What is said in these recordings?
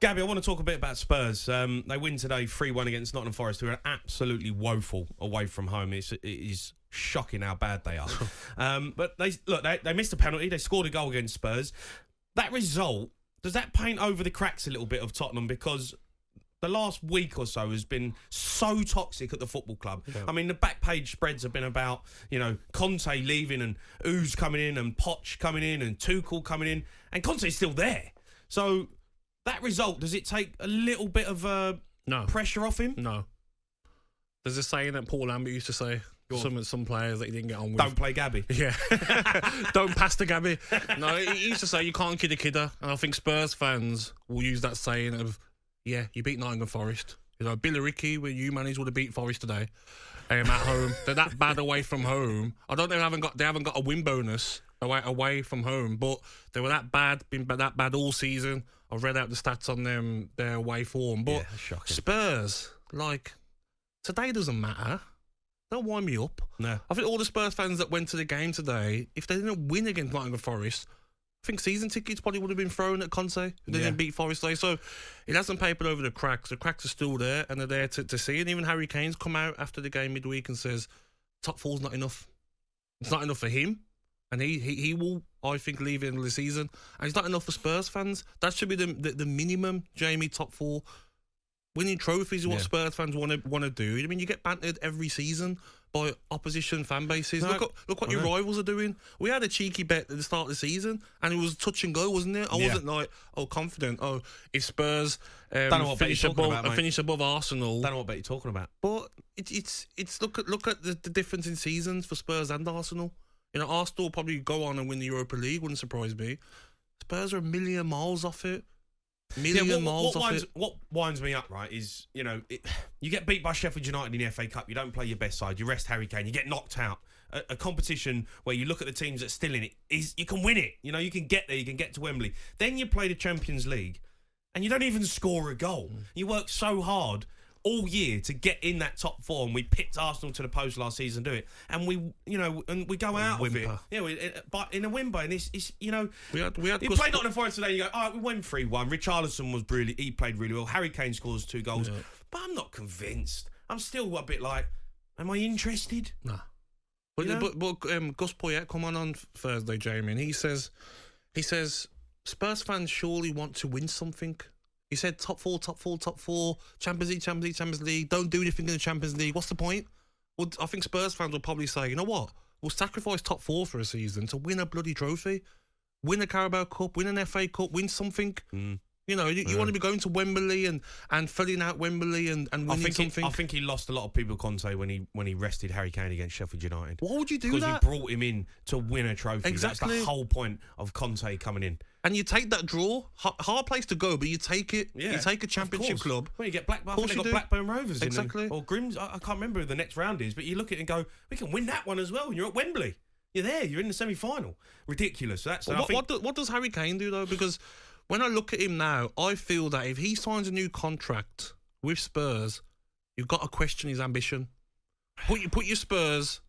Gabby, I want to talk a bit about Spurs. They win today 3-1 against Nottingham Forest, who are absolutely woeful away from home. It is shocking how bad they are. But they missed a penalty. They scored a goal against Spurs. That result, does that paint over the cracks a little bit of Tottenham? Because the last week or so has been so toxic at the football club. Yeah. I mean, the back page spreads have been about, Conte leaving and Ooze coming in and Poch coming in and Tuchel coming in. And Conte's still there. So that result, does it take a little bit of pressure off him? No. There's a saying that Paul Lambert used to say. Some players that he didn't get on with. Don't play Gabby. Yeah. Don't pass to Gabby. No, he used to say you can't kid a kidder. And I think Spurs fans will use that saying of, yeah, you beat Nottingham Forest. Billy Ricky, when you managed, would have beat Forest today. At home. They're that bad away from home. I don't know, they haven't got a win bonus away from home, but they were that bad, been that bad all season. I've read out the stats on them, their away form. But shocking. Spurs, today doesn't matter. Don't wind me up. No. I think all the Spurs fans that went to the game today, if they didn't win against Nottingham Forest, I think season tickets probably would have been thrown at Conte if they didn't beat Forest today. So it hasn't papered over the cracks. The cracks are still there, and they're there to see. And even Harry Kane's come out after the game midweek and says, top four's not enough. It's not enough for him. And he will, I think, leave at the end of the season. And it's not enough for Spurs fans. That should be the minimum, Jamie, top four. Winning trophies is what Spurs fans want to do. I mean, you get bantered every season by opposition fan bases. Look what your rivals are doing. We had a cheeky bet at the start of the season, and it was touch and go, wasn't it? I wasn't confident. If Spurs finish above Arsenal, don't know what bet you're talking about. But it's look at the difference in seasons for Spurs and Arsenal. Arsenal will probably go on and win the Europa League. Wouldn't surprise me. Spurs are a million miles off it. What winds me up, right, is, you get beat by Sheffield United in the FA Cup, you don't play your best side, you rest Harry Kane, you get knocked out. A competition where you look at the teams that's still in it, you can win it. You can get there, you can get to Wembley. Then you play the Champions League and you don't even score a goal. You work so hard all year to get in that top four, and we picked Arsenal to the post last season to do it, and we go out with it. But in a whimper, and it's we had you played Nottingham Forest today, and you go, all right, we went 3-1. Richarlison he played really well. Harry Kane scores 2 goals, but I'm not convinced. I'm still a bit like, am I interested? Nah. But Gus Poyet come on Thursday, Jamie, and he says Spurs fans surely want to win something. He said top four, Champions League. Don't do anything in the Champions League. What's the point? Well, I think Spurs fans will probably say, you know what? We'll sacrifice top 4 for a season to win a bloody trophy. Win a Carabao Cup, win an FA Cup, win something. You want to be going to Wembley and filling out Wembley and winning something. I think he lost a lot of people, Conte, when he rested Harry Kane against Sheffield United. Why would you do that? Because he brought him in to win a trophy. Exactly. That's the whole point of Conte coming in. And you take that draw, hard place to go, but you take it. Yeah, you take a championship club. Well, you get Blackburn Rovers. Exactly. Or Grimms. I can't remember who the next round is, but you look at it and go, we can win that one as well. And you're at Wembley. You're there. You're in the semi-final. Ridiculous. What does Harry Kane do, though? Because when I look at him now, I feel that if he signs a new contract with Spurs, you've got to question his ambition. Put your Spurs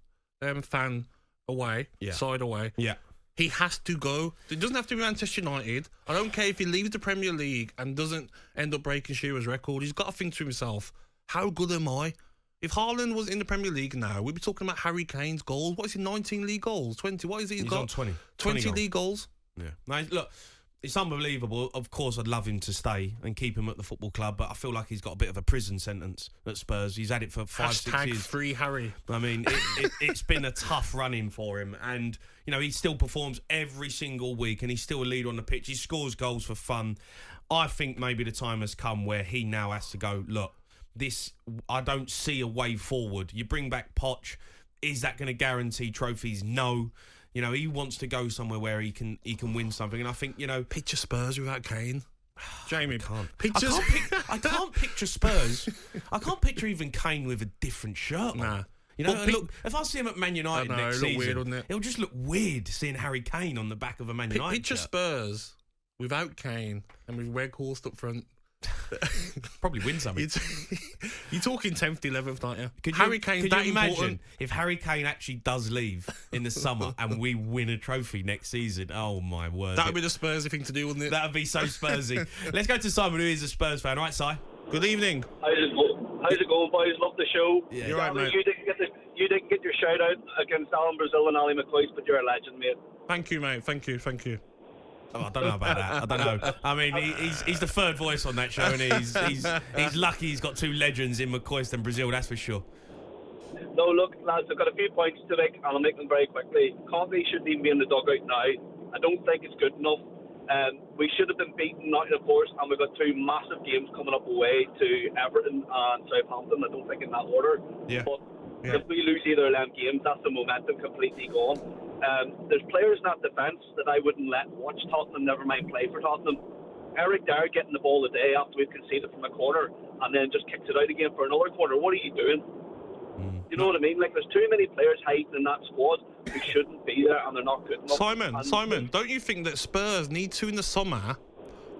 fan away, side away. Yeah. He has to go. It doesn't have to be Manchester United. I don't care if he leaves the Premier League and doesn't end up breaking Shearer's record. He's got to think to himself, how good am I? If Haaland was in the Premier League now, we'd be talking about Harry Kane's goals. What is he, 19 league goals? 20? What is he? He's got? 20 league goals. Yeah. Now, look, it's unbelievable. Of course, I'd love him to stay and keep him at the football club, but I feel like he's got a bit of a prison sentence at Spurs. He's had it for 5-6 years. Free Harry. I mean, it's been a tough run-in for him, and he still performs every single week, and he's still a leader on the pitch. He scores goals for fun. I think maybe the time has come where he now has to go, look, I don't see a way forward. You bring back Poch. Is that going to guarantee trophies? No. He wants to go somewhere where he can win something, and I think picture Spurs without Kane. Jamie, I can't picture Spurs. I can't picture even Kane with a different shirt on. Nah. Look, if I see him at Man United next season, weird, wouldn't it? It'll just look weird seeing Harry Kane on the back of a Man United Picture shirt. Spurs without Kane and with Weghorst up front. Probably win something. You're talking 10th, 11th, aren't you? Harry Kane, could that you imagine important. if Harry Kane actually does leave in the summer and we win a trophy next season? Oh my word! That would be the Spursy thing to do, wouldn't it? That would be so Spursy. Let's go to Simon, who is a Spurs fan. All right, Si? Good evening. How's it going, boys? Love the show. Yeah. You're right, mate. You didn't get your shout out against Alan Brazil and Ali McCoy, but you're a legend, mate. Thank you, mate. Thank you. Oh, I don't know about that. I don't know. I mean, he's the third voice on that show, and he's lucky he's got two legends in McCoy and Brazil, that's for sure. No, look, lads, I've got a few points to make, and I'll make them very quickly. Conte shouldn't even be in the dugout now. I don't think it's good enough. We should have been beaten Nottingham Forest, and we've got two massive games coming up away to Everton and Southampton. I don't think in that order. Yeah. But if we lose either of them games, that's the momentum completely gone. There's players in that defence that I wouldn't let watch Tottenham, never mind play for Tottenham. Erik getting the ball a day after we've conceded from a corner and then just kicks it out again for another corner. What are you doing? You know what I mean? Like, there's too many players hiding in that squad who shouldn't be there, and they're not good enough. Simon, don't you think that Spurs need to, in the summer,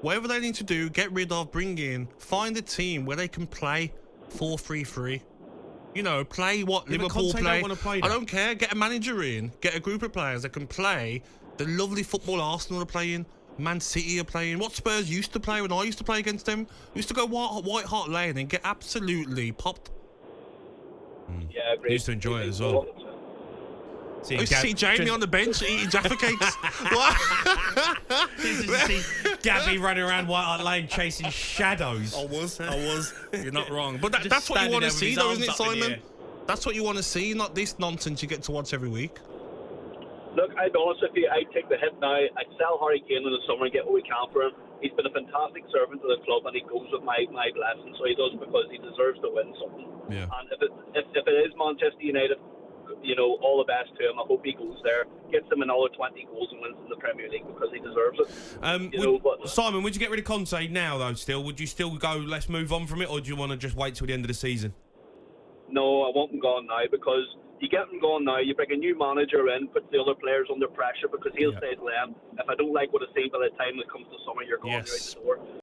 whatever they need to do, get rid of, bring in, find a team where they can play 4-3-3? You know, play what Liverpool Conte play. don't wanna play I that. don't care. Get a manager in. Get a group of players that can play the lovely football Arsenal are playing, Man City are playing. What Spurs used to play when I used to play against them. Used to go White Hart Lane and get absolutely popped. Yeah, great. Used to enjoy it as well. I used to see Jamie on the bench eating Jaffa cakes. What? see Gabby running around White Hart Lane chasing shadows. I was. You're not wrong. But Just that's what you standing want to there with see, his though, arms isn't it, up in the Simon? air. That's what you want to see, not this nonsense you get to watch every week. Look, I'll be honest with you, I'd take the hit now. I'd sell Harry Kane in the summer and get what we can for him. He's been a fantastic servant to the club, and he goes with my blessing, so he does, because he deserves to win something. Yeah. And if it is Manchester United, you know, all the best to him. I hope he goes there, gets them another 20 goals and wins in the Premier League, because he deserves it. Simon, would you get rid of Conte now, though, still? Would you still go, let's move on from it, or do you want to just wait till the end of the season? No, I want him gone now, because you get him gone now, you bring a new manager in, puts the other players under pressure, because he'll say to them, if I don't like what I see by the time it comes to summer, you're gone, Yes. you're out the door.